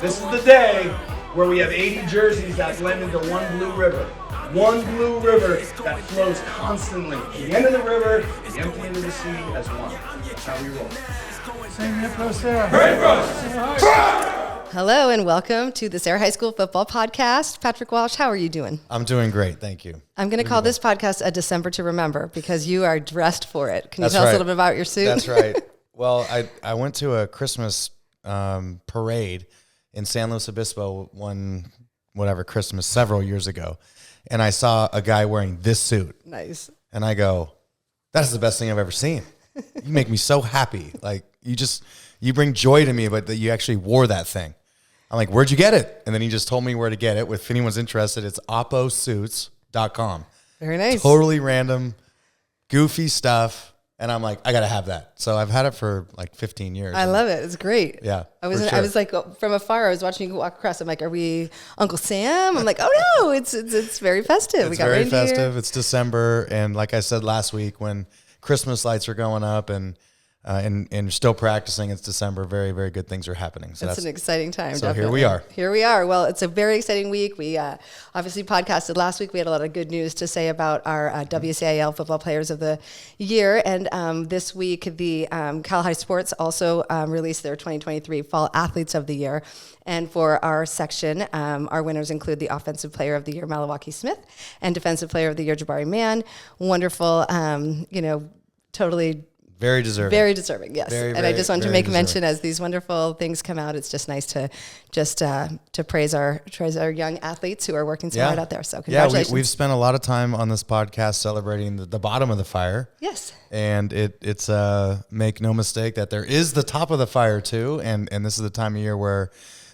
This is the day where we have 80 jerseys that blend into one blue river. One blue river that flows constantly. The end of the river, the empty end of the sea as one. That's how we roll. Sing it for us, Sarah. Hooray for us! Hello and welcome to the Serra High School Football Podcast. Patrick Walsh, how are you doing? I'm doing great, thank you. I'm going to call this podcast a December to Remember because you are dressed for it. Can you tell us a little bit about your suit? That's right. Well, I went to a Christmas parade in San Luis Obispo Christmas several years ago, and I saw a guy wearing this suit. Nice. And I go, that's the best thing I've ever seen. You make me so happy. Like, you bring joy to me, but that you actually wore that thing. I'm like, where'd you get it? And then he just told me where to get it. If anyone's interested, it's opposuits.com. Very nice. Totally random, goofy stuff. And I'm like, I got to have that. So I've had it for like 15 years. I love it. It's great. Yeah. I was like, from afar, I was watching you walk across. I'm like, are we Uncle Sam? I'm like, oh no, it's very festive. It's very festive. It's December. And like I said last week, when Christmas lights are going up and you're still practicing, it's December. Very, very good things are happening. So that's an exciting time. So definitely. Here we are. Well, it's a very exciting week. We obviously podcasted last week. We had a lot of good news to say about our WCIL Football Players of the Year. And this week, the Cal High Sports also released their 2023 Fall Athletes of the Year. And for our section, our winners include the Offensive Player of the Year, Malawaki Smith, and Defensive Player of the Year, Jabari Mann. Wonderful, totally... Very deserving. Very deserving, yes. Very, and I just wanted to make deserving. mention as these wonderful things come out, it's just nice to praise our young athletes who are working so hard out there. So congratulations. Yeah, we've spent a lot of time on this podcast celebrating the bottom of the fire. Yes. And it's make no mistake that there is the top of the fire too. And this is the time of year where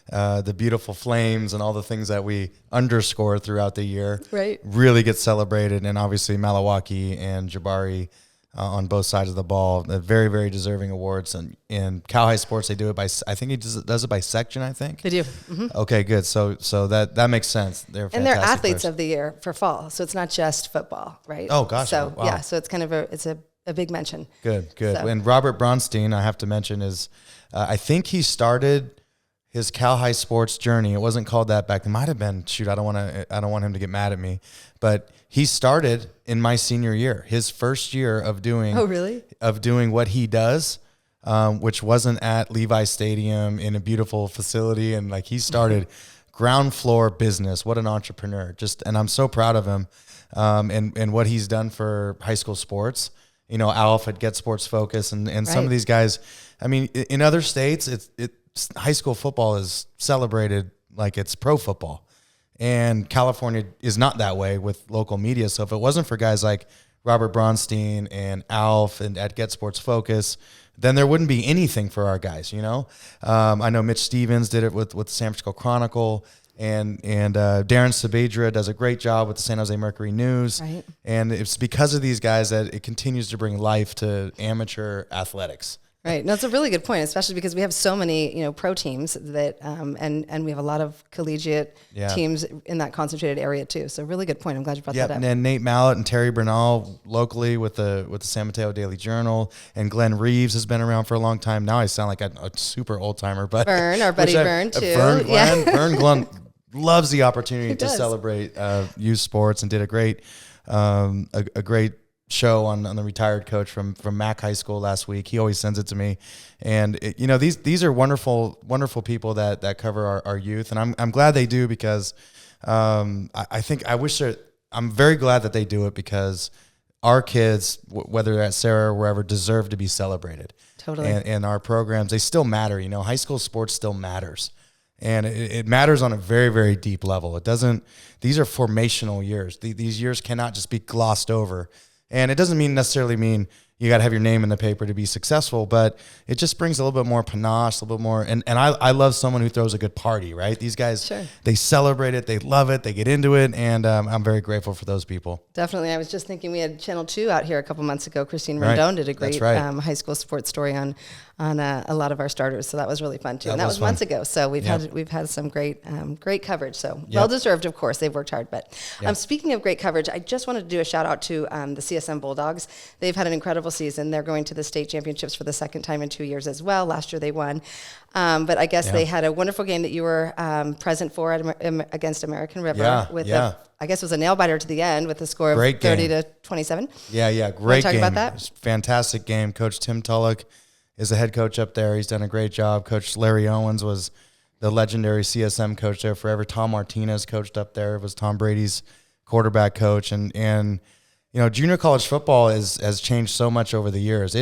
the beautiful flames and all the things that we underscore throughout the year really get celebrated. And obviously Malawaki and Jabari on both sides of the ball, the very, very deserving awards. And in Cal High Sports, they do it by, I think he does it by section, I think. They do. Mm-hmm. Okay, good. So that makes sense. They're and they're athletes players. Of the year for fall. So it's not just football, right? Oh, gosh. So, wow. yeah, so it's kind of a big mention. Good. So. And Robert Bronstein, I have to mention, is I think he started his Cal High Sports journey. It wasn't called that back then. It might have been. Shoot, I don't want him to get mad at me. But he started in my senior year, his first year of doing. Oh, really? Of doing what he does, which wasn't at Levi Stadium in a beautiful facility, and like he started ground floor business. What an entrepreneur! And I'm so proud of him, and what he's done for high school sports. You know, Alf at Get Sports Focus, and some of these guys. I mean, in other states, high school football is celebrated like it's pro football. And California is not that way with local media. So if it wasn't for guys like Robert Bronstein and Alf and at Get Sports Focus, then there wouldn't be anything for our guys, you know? I know Mitch Stevens did it with the San Francisco Chronicle, and Darren Saavedra does a great job with the San Jose Mercury News. Right. And it's because of these guys that it continues to bring life to amateur athletics. Right. No, it's a really good point, especially because we have so many, pro teams that, and we have a lot of collegiate teams in that concentrated area too. So really good point. I'm glad you brought that up. And then Nate Mallett and Terry Bernal locally with the San Mateo Daily Journal, and Glenn Reeves has been around for a long time. Now I sound like a super old timer, but Vern, our buddy Vern too. Vern Glenn loves the opportunity to celebrate youth sports, and did a great show on the retired coach from Mac High School last week. He always sends it to me, and these are wonderful people that cover our youth, and I'm glad they do, because I'm very glad that they do it, because our kids, whether they're at Serra or wherever, deserve to be celebrated. Totally. And our programs, they still matter. High school sports still matters. And it matters on a very, very deep level. These are formational years. These years cannot just be glossed over. And it doesn't necessarily mean you got to have your name in the paper to be successful, but it just brings a little bit more panache, a little bit more. And I love someone who throws a good party, right? These guys, They celebrate it, they love it, they get into it, and I'm very grateful for those people. Definitely. I was just thinking, we had Channel 2 out here a couple months ago. Christine Rendon did a great high school sports story on a lot of our starters, so that was really fun too. And that was months ago. So we've had some great coverage. So well deserved, of course. They've worked hard. But speaking of great coverage, I just wanted to do a shout out to the CSM Bulldogs. They've had an incredible incredible season. They're going to the state championships for the second time in 2 years as well. Last year they won. But I guess they had a wonderful game that you were present for against American River with I guess it was a nail biter to the end with a score of 30-27. Yeah, great talk game. about that? It was a fantastic game. Coach Tim Tulloch is the head coach up there. He's done a great job. Coach Larry Owens was the legendary CSM coach there forever. Tom Martinez coached up there. It was Tom Brady's quarterback coach. And you know, junior college football has changed so much over the years.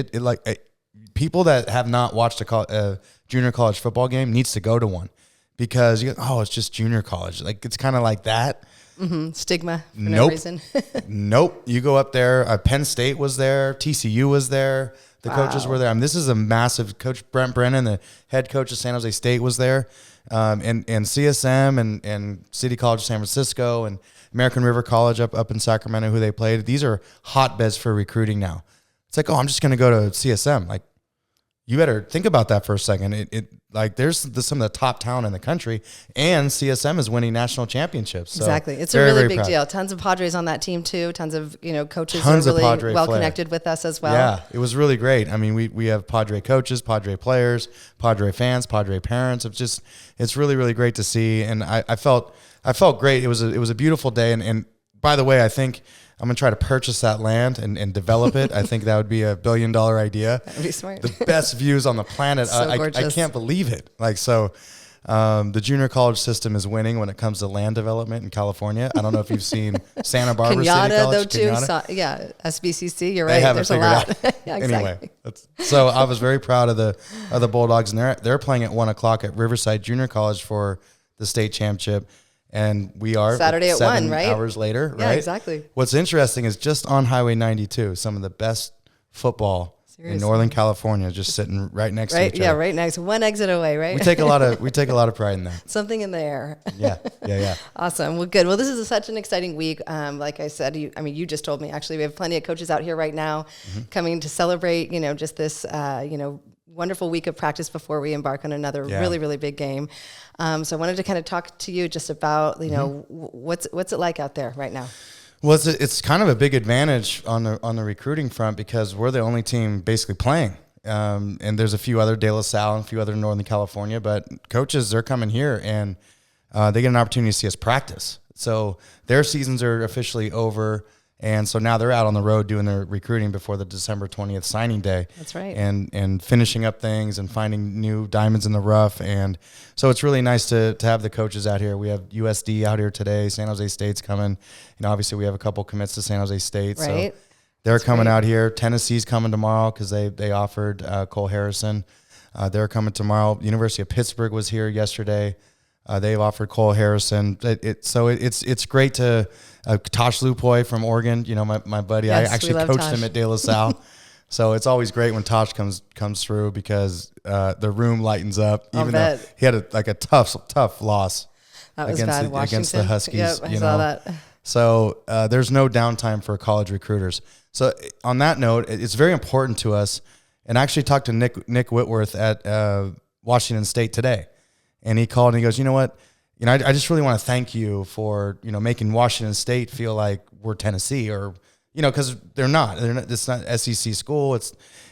People that have not watched a junior college football game needs to go to one, because it's just junior college. Like, it's kind of like that. Mm-hmm. Stigma for no reason. Nope. You go up there. Penn State was there. TCU was there. The coaches were there. I mean, this is a massive. Coach Brent Brennan, the head coach of San Jose State, was there, and CSM and City College of San Francisco and American River College up in Sacramento, who they played. These are hotbeds for recruiting now. It's like, I'm just going to go to CSM. Like, you better think about that for a second. There's some of the top talent in the country, and CSM is winning national championships. So exactly. It's very, a really very big proud. deal. Tons of Padres on that team too. Tons of, coaches who are really well connected with us as well. Yeah, it was really great. I mean, we have Padre coaches, Padre players, Padre fans, Padre parents. It's really, really great to see. And I felt great. It was a beautiful day. And by the way, I think I'm going to try to purchase that land and develop it. I think that would be $1 billion idea. That would be smart. The best views on the planet. So I can't believe it. The junior college system is winning when it comes to land development in California. I don't know if you've seen Santa Barbara City College. SBCC. You're right. They haven't There's a figured lot. it out. Yeah, exactly. Anyway, so I was very proud of the Bulldogs, and they're playing at 1:00 at Riverside Junior College for the state championship. And we are Saturday at 1, right? 7 hours later, right? Yeah, exactly. What's interesting is just on Highway 92, some of the best football in Northern California, just sitting right next to each other. Yeah, right next. One exit away, right? We take a lot of pride in that. Something in the air. Yeah. Awesome. Well, good. Well, this is such an exciting week. Like I said, you just told me, actually, we have plenty of coaches out here right now coming to celebrate, just this, wonderful week of practice before we embark on another really, really big game. So I wanted to kind of talk to you just about, what's it like out there right now? Well, it's kind of a big advantage on the recruiting front, because we're the only team basically playing. And there's a few other De La Salle and a few other Northern California, but coaches, they're coming here and they get an opportunity to see us practice. So their seasons are officially over. And so now they're out on the road doing their recruiting before the December 20th signing day. That's right. And finishing up things and finding new diamonds in the rough. And so it's really nice to have the coaches out here. We have USD out here today. San Jose State's coming. Obviously we have a couple commits to San Jose State. Right. So they're coming out here. Tennessee's coming tomorrow because they offered Cole Harrison. They're coming tomorrow. University of Pittsburgh was here yesterday. They've offered Cole Harrison. It's great to Tosh Lupoy from Oregon. My buddy. Yes, I actually coached him at De La Salle, so it's always great when Tosh comes through, because the room lightens up. Even though he had a tough loss against the Huskies. Yep, I saw that. So there's no downtime for college recruiters. So on that note, it's very important to us. And I actually talked to Nick Whitworth at Washington State today. And he called and he goes, you know what? I just really want to thank you for, making Washington State feel like we're Tennessee, or, because they're not. It's not SEC school.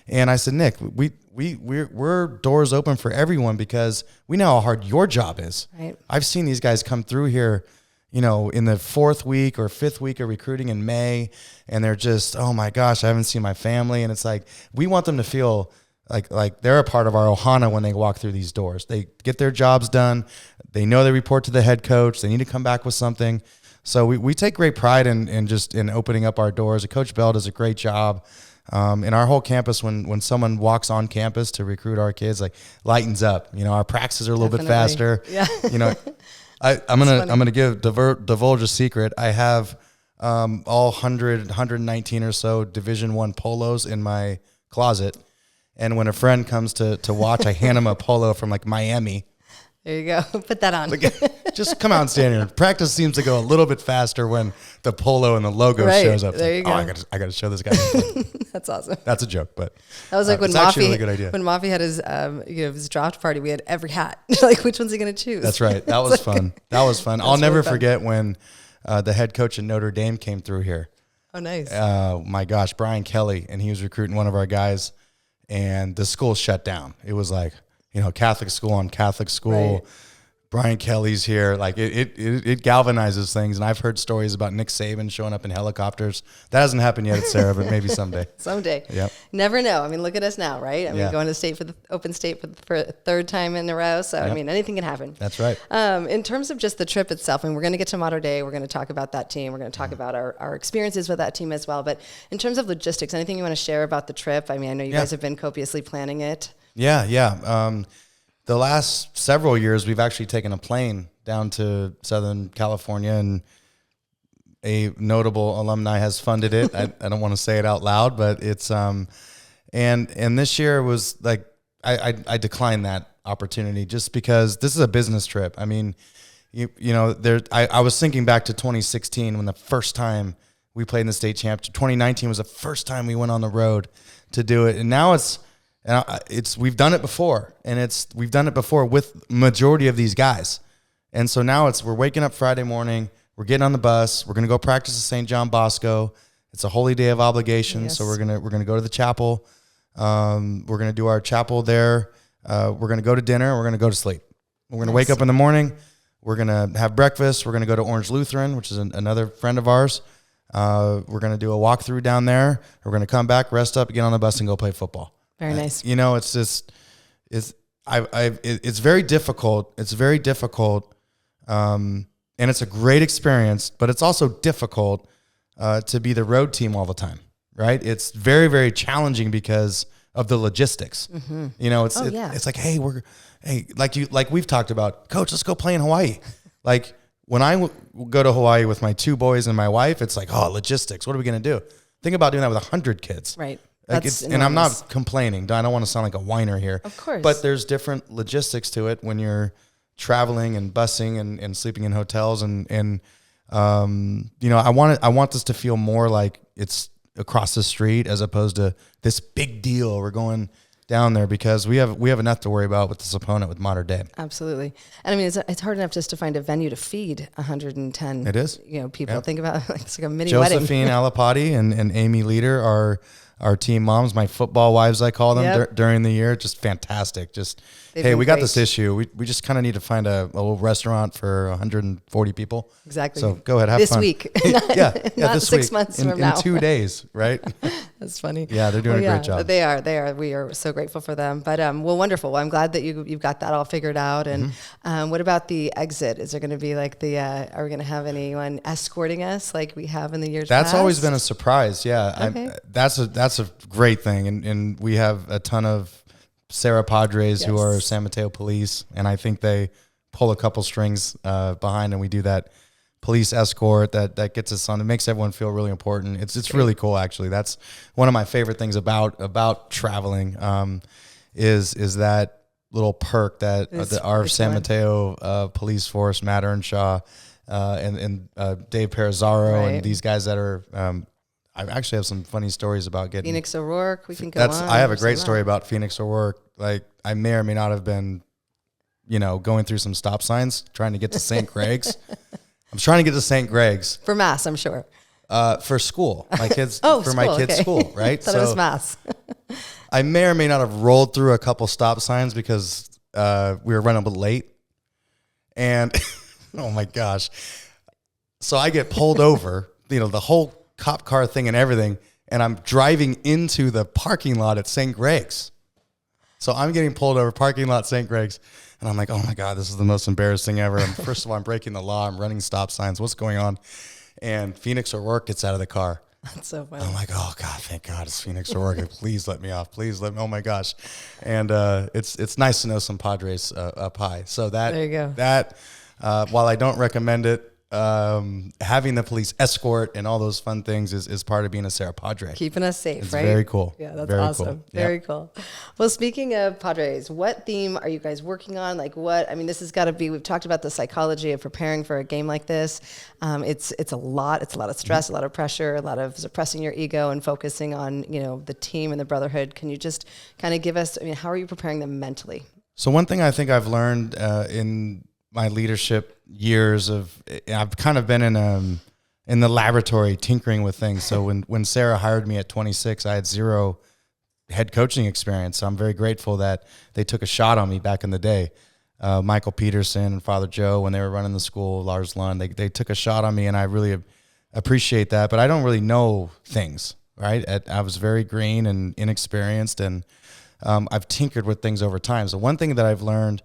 And I said, Nick, we're doors open for everyone, because we know how hard your job is. Right. I've seen these guys come through here, in the 4th week or 5th week of recruiting in May, and they're just, oh my gosh, I haven't seen my family. And it's like, we want them to feel like they're a part of our Ohana when they walk through these doors. They get their jobs done. They know they report to the head coach. They need to come back with something. So we take great pride in opening up our doors. Coach Bell does a great job. In our whole campus, when someone walks on campus to recruit our kids, lightens up. Our practices are a little bit faster. Yeah. I'm gonna divulge a secret. I have all 119 or so Division I polos in my closet. And when a friend comes to watch, I hand him a polo from Miami. There you go. Put that on. Just come out and stand here. Practice seems to go a little bit faster when the polo and the logo shows up. There you go. I got to show this guy. That's awesome. That's a joke, but that was when actually a really good idea. When Mafi had his draft party, we had every hat. Which one's he going to choose? That's right. That was fun. That was fun. I'll never forget when the head coach at Notre Dame came through here. Oh, nice. My gosh, Brian Kelly, and he was recruiting one of our guys, and the school shut down. It was like, Catholic school on Catholic school. Right. Brian Kelly's here. Like it galvanizes things. And I've heard stories about Nick Saban showing up in helicopters. That hasn't happened yet at Serra, but maybe someday. Someday. Yep. Never know. I mean, look at us now, right? I mean, Yeah. going to state for the open state for a third time in a row. So, I mean, anything can happen. That's right. In terms of just the trip itself, and we're going to get to Mater Dei, we're going to talk about that team. We're going to talk about our experiences with that team as well. But in terms of logistics, anything you want to share about the trip? I mean, I know you guys have been copiously planning it. Yeah. The last several years, we've actually taken a plane down to Southern California, and a notable alumni has funded it. I don't want to say it out loud, but it's and this year was like I declined that opportunity just because this is a business trip. I mean, I was thinking back to 2016 when the first time we played in the state championship. 2019 was the first time we went on the road to do it, and now we've done it before, and we've done it before with majority of these guys. And so now we're waking up Friday morning, we're getting on the bus, we're going to go practice at St. John Bosco. It's a holy day of obligation. Yes. So we're going to go to the chapel. We're going to do our chapel there. We're going to go to dinner. We're going to go to sleep. We're going to wake up in the morning. We're going to have breakfast. We're going to go to Orange Lutheran, which is another friend of ours. We're going to do a walkthrough down there. We're going to come back, rest up, get on the bus, and go play football. Very nice. It's just, it's very difficult. It's very difficult. And it's a great experience, but it's also difficult to be the road team all the time, right? It's very, very challenging because of the logistics. Mm-hmm. It's like, like we've talked about, Coach, let's go play in Hawaii. Like when I go to Hawaii with my two boys and my wife, it's like, logistics. What are we going to do? Think about doing that with 100 kids. Right. Like and I'm not complaining. I don't want to sound like a whiner here. Of course. But there's different logistics to it when you're traveling and busing and sleeping in hotels and I want this to feel more like it's across the street as opposed to this big deal. We're going down there because we have enough to worry about with this opponent with Mater Dei. Absolutely. And I mean, it's hard enough just to find a venue to feed 110. It is. People. Yep. Think about it, it's like a mini Josephine wedding. Alapati and Amy Leader are our team moms, my football wives, I call them during the year. Just fantastic. Hey, we got this issue. We just kind of need to find a little restaurant for 140 people. Exactly. So go ahead, have this fun. Week. Not this 6 week. months in from now. In 2 days, right? That's funny. Yeah, they're doing a great job. They are. We are so grateful for them. But wonderful. Well, I'm glad that you've got that all figured out. And what about the exit? Is there going to be like are we going to have anyone escorting us like we have in the years past? That's always been a surprise. Yeah, Okay. That's a great thing, and we have a ton of Serra Padres who are San Mateo police, and I think they pull a couple strings behind, and we do that police escort that gets us on. It makes everyone feel really important. It's really cool, actually. That's one of my favorite things about traveling is that little perk that our San Mateo police force, Matt Earnshaw, and Dave Perizzaro, and these guys that are. I actually have some funny stories about getting Phoenix O'Rourke. We can go on. I have a great story about Phoenix O'Rourke. Like I may or may not have been, going through some stop signs trying to get to St. Greg's. I'm trying to get to St. Greg's for mass, I'm sure. For school, my kids my kids' school, right? Thought it was mass. I may or may not have rolled through a couple stop signs because we were running a bit late, and oh my gosh! So I get pulled over. The whole cop car thing and everything, and I'm driving into the parking lot at St. Greg's. So I'm getting pulled over, parking lot St. Greg's, and I'm like, oh my God, this is the most embarrassing ever. And first of all, I'm breaking the law. I'm running stop signs. What's going on? And Phoenix O'Rourke gets out of the car. That's so funny. I'm like, oh God, thank God it's Phoenix O'Rourke. Please let me off. Please let me. Oh my gosh. And it's nice to know some Padres up high. So there you go. That while I don't recommend it, having the police escort and all those fun things is part of being a Serra Padre. Keeping us safe, it's right? Very cool. Yeah, that's very awesome. Cool. Very cool. Well, speaking of Padres, what theme are you guys working on? Like this has got to be, we've talked about the psychology of preparing for a game like this. It's a lot. It's a lot of stress, a lot of pressure, a lot of suppressing your ego and focusing on, the team and the brotherhood. Can you just kind of give us, how are you preparing them mentally? So one thing I think I've learned in my leadership years I've kind of been in in the laboratory tinkering with things. So when Sarah hired me at 26, I had 0 head coaching experience. So I'm very grateful that they took a shot on me back in the day. Michael Peterson and Father Joe, when they were running the school, Lars Lund, they took a shot on me, and I really appreciate that. But I don't really know things, right? I was very green and inexperienced, and I've tinkered with things over time. So one thing that I've learned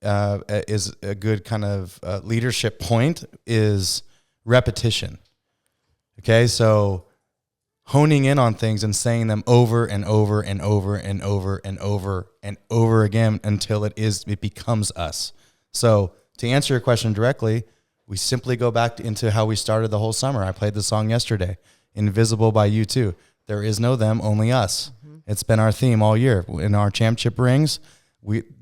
is a good kind of leadership point is repetition. Okay, so honing in on things and saying them over and over and over and over and over and over again until it becomes us. So to answer your question directly, we simply go back into how we started the whole summer. I played the song yesterday, Invisible by U2. There is no them, only us. Mm-hmm. It's been our theme all year. In our championship rings,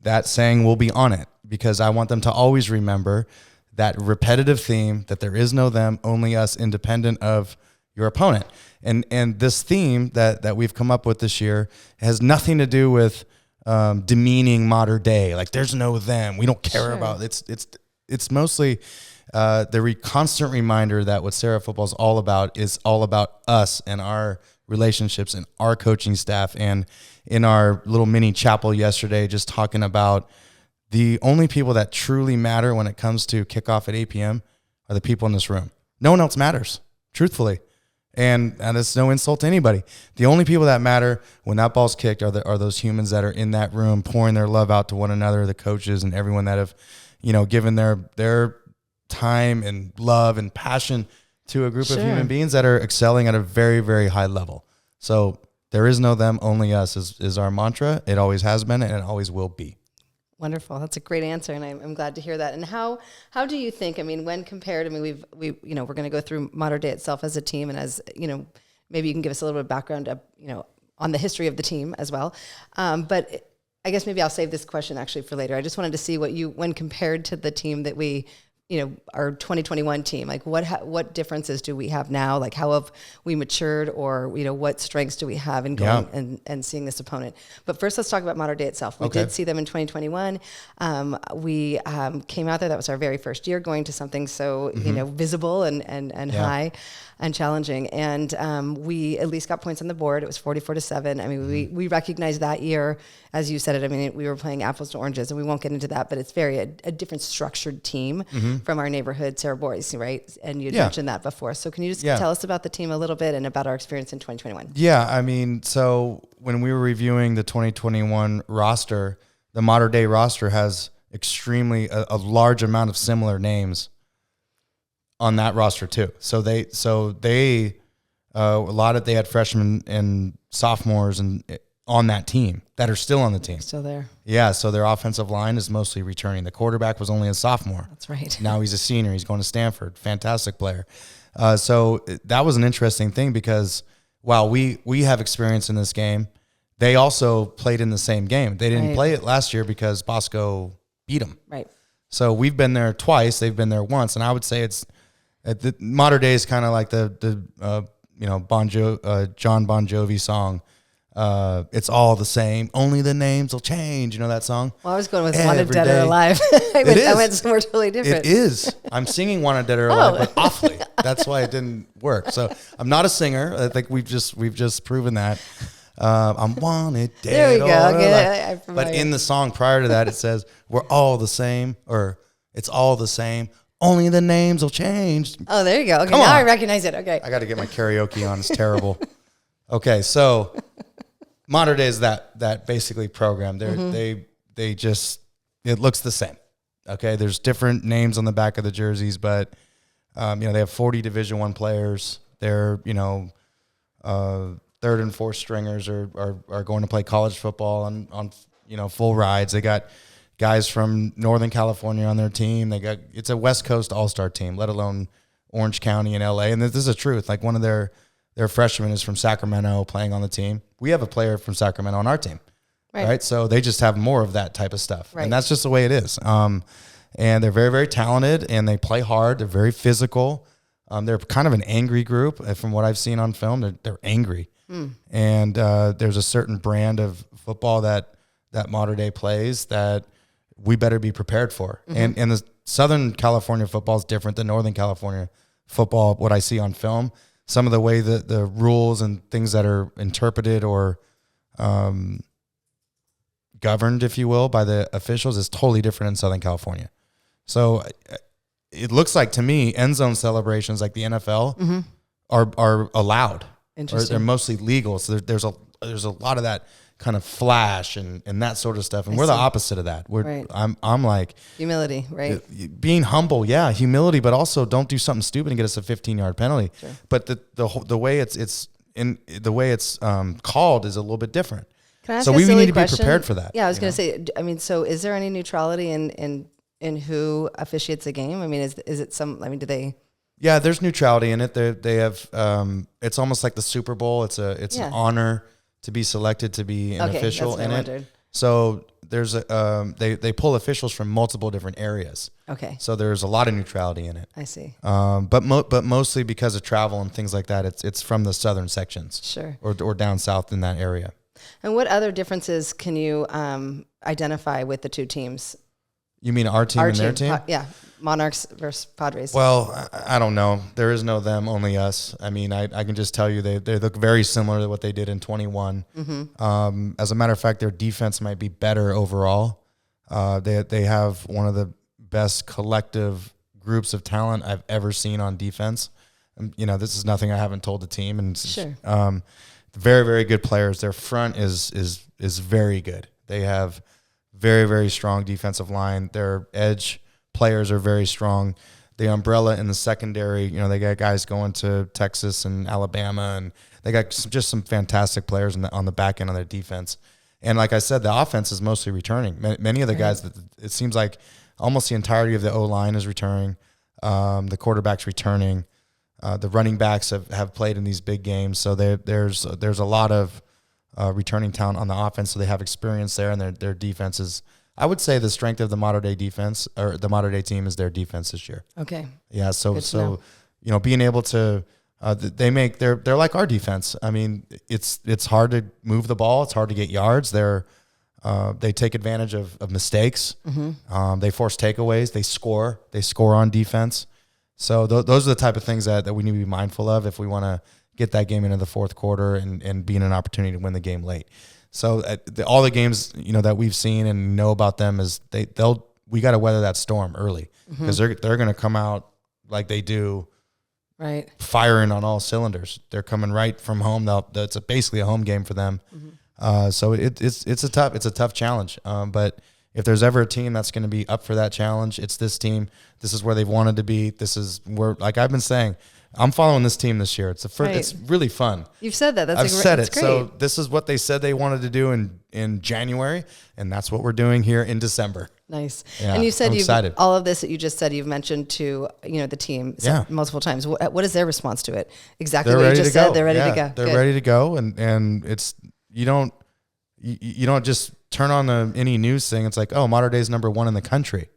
that saying will be on it, because I want them to always remember that repetitive theme, that there is no them, only us, independent of your opponent. And this theme that we've come up with this year has nothing to do with demeaning Mater Dei. Like, there's no them. We don't care about it. It's mostly the constant reminder that what Serra football is all about us and our relationships and our coaching staff. And in our little mini chapel yesterday, just talking about the only people that truly matter when it comes to kickoff at 8 p.m. are the people in this room. No one else matters, truthfully. And it's no insult to anybody. The only people that matter when that ball's kicked are those humans that are in that room pouring their love out to one another, the coaches and everyone that have, given their time and love and passion to a group of human beings that are excelling at a very, very high level. So there is no them, only us is our mantra. It always has been, and it always will be. Wonderful. That's a great answer, and I'm glad to hear that. And how do you think? I mean, when compared, we're going to go through Mater Dei itself as a team, and as maybe you can give us a little bit of background, on the history of the team as well. But I guess maybe I'll save this question actually for later. I just wanted to see when compared to the team that we, our 2021 team, like what differences do we have now? Like, how have we matured, or, what strengths do we have in going and seeing this opponent? But first, let's talk about Mater Dei itself. We did see them in 2021. We came out there. That was our very first year going to something so, visible and high and challenging. And we at least got points on the board. It was 44-7. I mean, we recognized that year, as you said it. I mean, we were playing apples to oranges, and we won't get into that, but it's a different structured team from our neighborhood, Serra Boys, right? And you mentioned that before. So can you just tell us about the team a little bit and about our experience in 2021? Yeah, I mean, so when we were reviewing the 2021 roster, the Mater Dei roster has extremely a large amount of similar names on that roster too. So they they had freshmen and sophomores and on that team that are still on the team. Still there. Yeah, so their offensive line is mostly returning. The quarterback was only a sophomore. That's right. Now he's a senior. He's going to Stanford. Fantastic player. So that was an interesting thing, because while we have experience in this game, they also played in the same game. They didn't play it last year because Bosco beat them. Right. So we've been there twice. They've been there once. And I would say it's the Mater Dei is kind of like the John Bon Jovi song. It's all the same. Only the names will change. You know that song? Well, I was going with Wanted Dead or Alive. I went somewhere totally different. It is. I'm singing Wanted Dead or Alive, but awfully. That's why it didn't work. So I'm not a singer. I think we've just proven that. I'm wanted dead. There we go. Okay, but in the song prior to that, it says we're all the same, or it's all the same. Only the names will change. Oh, there you go. Okay, now I recognize it. Okay. I got to get my karaoke on. It's terrible. Okay, so Mater Dei is that basically program. They just, it looks the same. Okay, there's different names on the back of the jerseys, but they have 40 Division I players. They're third and fourth stringers are going to play college football on full rides. They got guys from Northern California on their team. It's a West Coast all-star team, let alone Orange County and LA. And this is the truth. Like, one of their freshmen is from Sacramento playing on the team. We have a player from Sacramento on our team, right? So they just have more of that type of stuff. Right. And that's just the way it is. And they're very, very talented, and they play hard. They're very physical. They're kind of an angry group. From what I've seen on film, they're angry. And there's a certain brand of football that Mater Dei plays that we better be prepared for. And the Southern California football is different than Northern California football, what I see on film. Some of the way that the rules and things that are interpreted or governed, if you will, by the officials is totally different in Southern California. So it looks like to me, end zone celebrations like the NFL are allowed. Or they're mostly legal. So there's a lot of that kind of flash and that sort of stuff. And we're the opposite of that. I'm like humility, right? Being humble, yeah, humility, but also don't do something stupid and get us a 15-yard penalty. Sure. But the way it's called is a little bit different. Can I ask so we need to be prepared for that. Yeah, I was going to say. I mean, so is there any neutrality in who officiates a game? I mean, is it some? I mean, do they? Yeah, there's neutrality in it. They have. It's almost like the Super Bowl. It's an honor to be selected to be an official in it. So there's they pull officials from multiple different areas. Okay. So there's a lot of neutrality in it. I see. But mostly because of travel and things like that, it's from the southern sections. Sure. Or down south in that area. And what other differences can you identify with the two teams? You mean our team and their team? Yeah. Monarchs versus Padres. Well, I don't know. There is no them, only us. I mean, I can just tell you they look very similar to what they did in 21. Mm-hmm. As a matter of fact, their defense might be better overall. They have one of the best collective groups of talent I've ever seen on defense. You know, this is nothing I haven't told the team. And sure. Very, very good players. Their front is very good. They have very, very strong defensive line. Their edge players are very strong. The umbrella in the secondary, you know, they got guys going to Texas and Alabama, and they got just some fantastic players on the back end of their defense. And like I said, the offense is mostly returning. Many of the guys, it seems like almost the entirety of the O-line is returning. The quarterback's returning. The running backs have played in these big games, so there's a lot of returning talent on the offense. So they have experience there, and their defense is. I would say the strength of the Mater Dei defense or the Mater Dei team is their defense this year. Okay. Yeah. So you know, being able to they're like our defense. I mean, it's hard to move the ball. It's hard to get yards. They take advantage of mistakes. Mm-hmm. They force takeaways. They score on defense. So those are the type of things that we need to be mindful of if we want to get that game into the fourth quarter and be in an opportunity to win the game late. So all the games, you know, that we've seen and know about them is we got to weather that storm early because they're going to come out like they do, right? Firing on all cylinders. They're coming right from home. It's basically a home game for them. Mm-hmm. So it's a tough challenge. But if there's ever a team that's going to be up for that challenge, it's this team. This is where they've wanted to be. This is where, like I've been saying, I'm following this team this year. It's really fun. You've said that. I've said it. Great. So this is what they said they wanted to do in January, and that's what we're doing here in December. Nice. Yeah, and you said you've excited. All of this that you just said you've mentioned to the team multiple times. What is their response to it? Exactly what you just said. They're ready to go. They're ready to go, and it's you don't just turn on any news thing. It's like, oh, Mater Dei's number 1 in the country.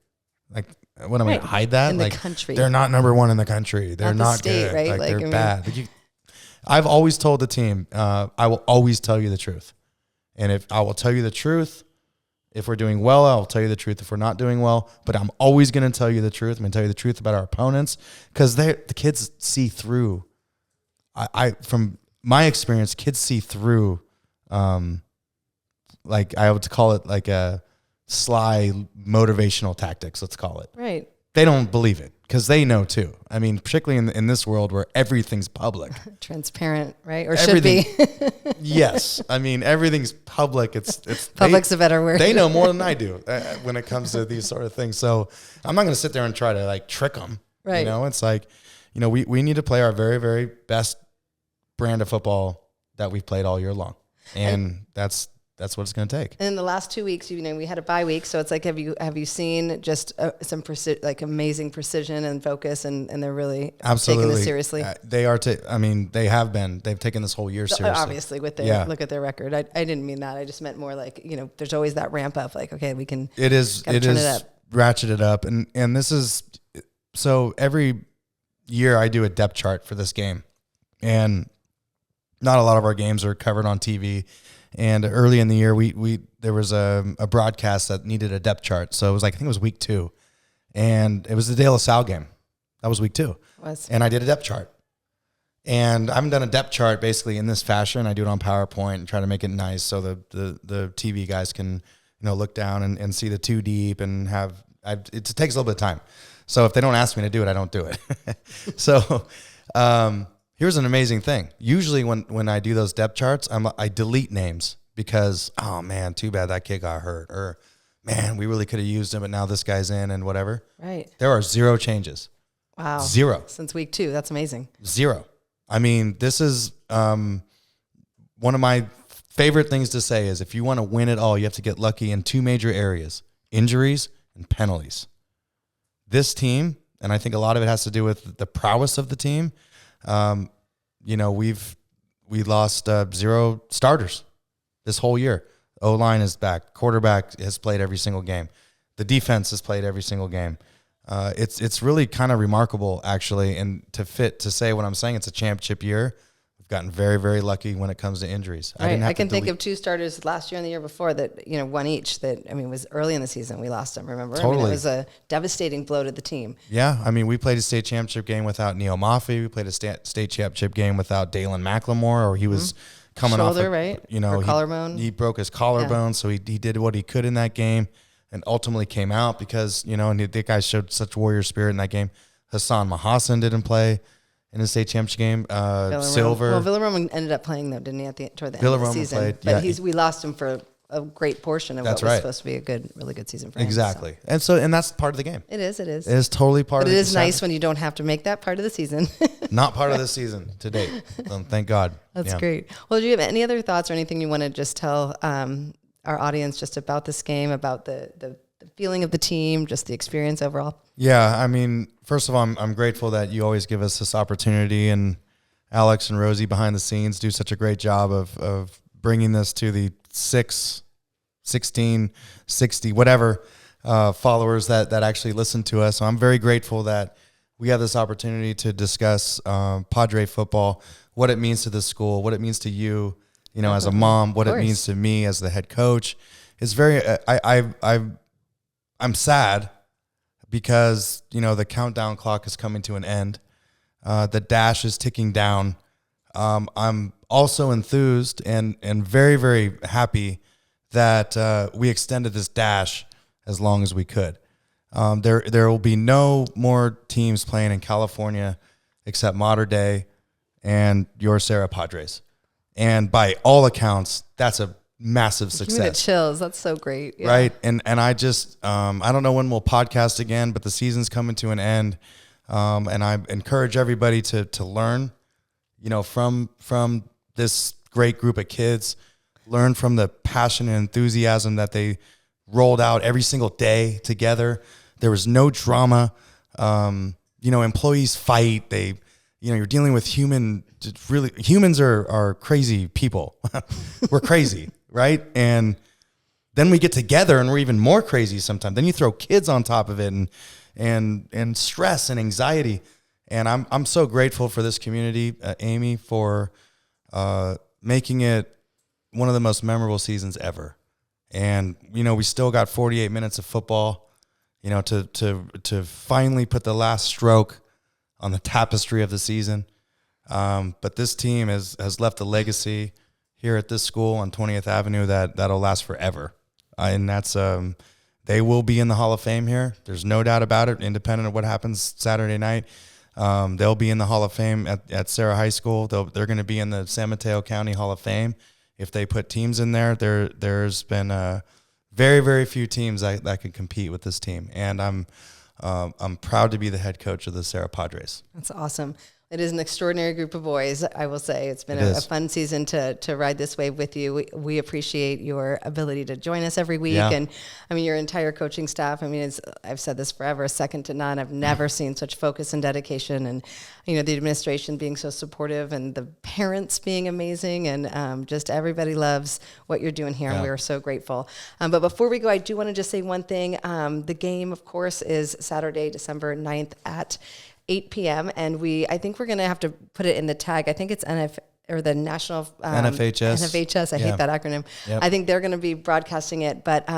Like, what am I going to hide that? In like, the country. They're not number 1 in the country. They're not state, good. Right? Like they're bad. I've always told the team, I will always tell you the truth. And if I will tell you the truth, if we're doing well, I'll tell you the truth. If we're not doing well, but I'm always going to tell you the truth. I'm going to tell you the truth about our opponents because the kids see through. From my experience, kids see through. Like I would call it like a sly motivational tactics, let's call it. Right. They don't believe it because they know too. I mean, particularly in this world where everything's public. Transparent, right? Or everything, should be. Yes. I mean, everything's public. It's Public's a better word. They know more than I do when it comes to these sort of things. So I'm not going to sit there and try to like trick them. Right. You know, it's like, you know, we need to play our very, very best brand of football that we've played all year long. And that's what it's going to take. And in the last 2 weeks, we had a bye week, so it's like, have you seen just some amazing precision and focus, and they're really taking this seriously? They are. They have been. They've taken this whole year seriously. Obviously, with their look at their record. I didn't mean that. I just meant more like there's always that ramp up. Like, okay, we can. It is ratcheted up, and this is so every year I do a depth chart for this game, and not a lot of our games are covered on TV. And early in the year, there was a broadcast that needed a depth chart. So it was like, I think it was week 2. And it was the De La Salle game. That was week 2. And I did a depth chart. And I haven't done a depth chart basically in this fashion. I do it on PowerPoint and try to make it nice so the TV guys can, look down and see the 2 deep and it takes a little bit of time. So if they don't ask me to do it, I don't do it. So here's an amazing thing. Usually when I do those depth charts, I delete names because, oh man, too bad that kid got hurt, or man, we really could have used him, but now this guy's in and whatever. Right. There are 0 changes. Wow. 0. Since week 2. That's amazing. 0. I mean, this is one of my favorite things to say is if you want to win it all, you have to get lucky in 2 major areas, injuries and penalties. This team, and I think a lot of it has to do with the prowess of the team, we lost 0 starters this whole year. O-line is back. Quarterback has played every single game. The defense has played every single game. It's really kind of remarkable, actually, and to say what I'm saying, it's a championship year. We've gotten very, very lucky when it comes to injuries. Right. I can think of 2 starters last year and the year before that, one each that, was early in the season. We lost them, remember? Totally. It was a devastating blow to the team. Yeah. We played a state championship game without Neil Maffey. We played a state championship game without Dalen McLemore, or he was coming Shoulder, off, right? Or collarbone. He broke his collarbone, so he did what he could in that game. And ultimately came out because, and the guys showed such warrior spirit in that game. Hassan Mahassan didn't play in the state championship game. Silver. Well, Villaroman ended up playing, though, didn't he, toward the end of the season? Played, but we lost him for a great portion of what was supposed to be a really good season for him. Exactly. So. And that's part of the game. It is. It is totally part of the game. But it is nice when you don't have to make that part of the season. Not part of the season to date. Thank God. That's great. Well, do you have any other thoughts or anything you want to just tell our audience just about this game, about the feeling of the team, just the experience overall? Yeah, first of all, I'm grateful that you always give us this opportunity, and Alex and Rosie behind the scenes do such a great job of bringing this to the 16, 60, whatever followers that actually listen to us. So I'm very grateful that we have this opportunity to discuss Padre football, what it means to the school, what it means to you, as a mom, what it means to me as the head coach. It's very, I'm sad because, the countdown clock is coming to an end. The dash is ticking down. I'm also enthused and very, very happy that we extended this dash as long as we could. There will be no more teams playing in California except Mater Dei and your Serra Padres. And by all accounts, that's a massive success. Give me the chills. That's so great. Yeah. Right. And I just, I don't know when we'll podcast again, but the season's coming to an end. And I encourage everybody to learn, from this great group of kids, learn from the passion and enthusiasm that they rolled out every single day together. There was no drama. Employees fight. You're dealing with humans are crazy people. We're crazy. Right. And then we get together and we're even more crazy sometimes. Then you throw kids on top of it and stress and anxiety. And I'm so grateful for this community, Amy, for making it one of the most memorable seasons ever. And, we still got 48 minutes of football, to finally put the last stroke on the tapestry of the season. But this team has left a legacy here at this school on 20th Avenue that'll last forever. And that's they will be in the Hall of Fame here. There's no doubt about it, independent of what happens Saturday night. They'll be in the Hall of Fame at Serra High School. They're going to be in the San Mateo County Hall of Fame. If they put teams in there's been very, very few teams that can compete with this team. And I'm proud to be the head coach of the Serra Padres. That's awesome. It is an extraordinary group of boys, I will say. It's been a fun season to ride this wave with you. We appreciate your ability to join us every week. Yeah. And, your entire coaching staff, I've said this forever, second to none. I've never seen such focus and dedication. And, the administration being so supportive and the parents being amazing. And just everybody loves what you're doing here. Yeah. And we are so grateful. But before we go, I do want to just say one thing. The game, of course, is Saturday, December 9th at 8 p.m. And I think we're going to have to put it in the tag. I think it's or the National NFHS. I hate that acronym. Yep. I think they're going to be broadcasting it, but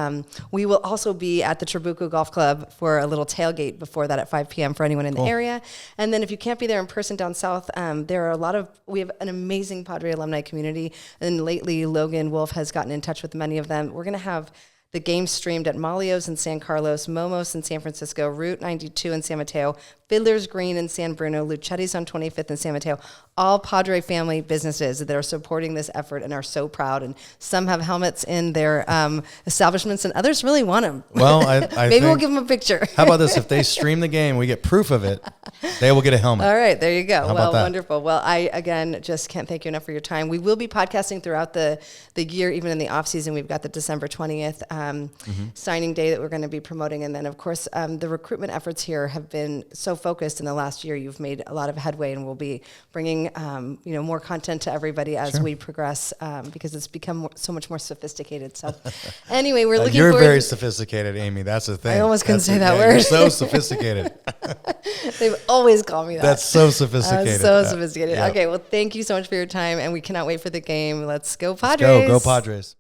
we will also be at the Trabuco Golf Club for a little tailgate before that at 5 p.m. for anyone in the area. And then if you can't be there in person down south, we have an amazing Padre alumni community, and lately Logan Wolf has gotten in touch with many of them. We're going to have the game streamed at Malio's in San Carlos, Momos in San Francisco, Route 92 in San Mateo, Fiddler's Green in San Bruno, Luchetti's on 25th in San Mateo. All Padre family businesses that are supporting this effort and are so proud. And some have helmets in their establishments, and others really want them. Well, I maybe we'll give them a picture. How about this? If they stream the game, we get proof of it, they will get a helmet. All right, there you go. How about that? Wonderful. Well, I, again, just can't thank you enough for your time. We will be podcasting throughout the year, even in the off season. We've got the December 20th signing day that we're going to be promoting. And then, of course, the recruitment efforts here have been so focused in the last year. You've made a lot of headway, and we'll be bringing more content to everybody as we progress, because it's become so much more sophisticated. So anyway, we're looking You're forward. very sophisticated, Amy. That's the thing. I almost couldn't say that You're word. so sophisticated. They've always called me that. That's so sophisticated. So sophisticated. Yeah. Okay, well, thank you so much for your time, and we cannot wait for the game. Let's go Let's Padres. go Padres.